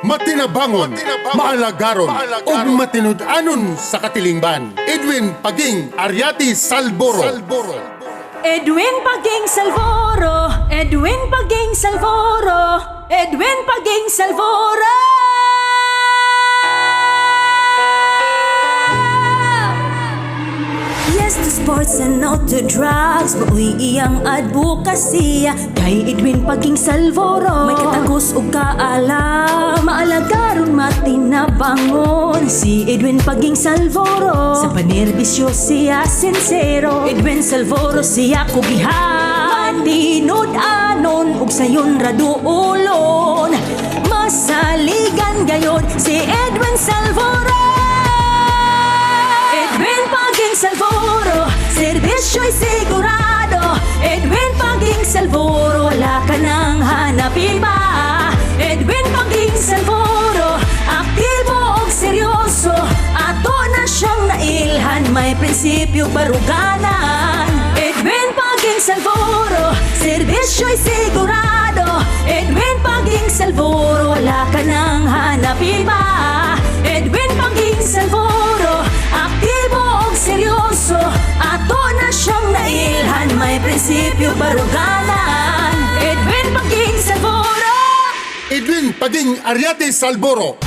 matinabangon, maalagaron, ug matinud-anon sa katilingban. Edwin Paging Ariati Salboro. Edwin Paging Salvoro, Edwin Paging Salvoro, Edwin Paging Salvoro. Yes to sports and no to drugs, mauwi iyang advokasya kay Edwin Paging Salvoro. May katagos ug kaalam, maalagaron matinabangon si Edwin Paging Salvoro. Sa panerbisyo siya sincero, Edwin Salvoro siya kugihan. Tinud-anon ug sayon raduulon, masaligan gayon si Edwin Salvoro. Edwin Paging Salvoro, serbisyo'y sigurado. Edwin Paging Salvoro, wala ka nang hanapin pa. Edwin Paging Salvoro, aktibo og seryoso. Ato na siyang nailhan, may prinsipyo baruganan. Edwin Paging Salvoro, serbisyo'y sigurado. Edwin Paging Salvoro, wala ka nang hanapin pa. Edwin Paging Salvoro, aktibo og seryoso. Ato na siyang nailhan, may prinsipyo baruganan. Edwin Paging Salvoro. Edwin Paging Ariati Salboro.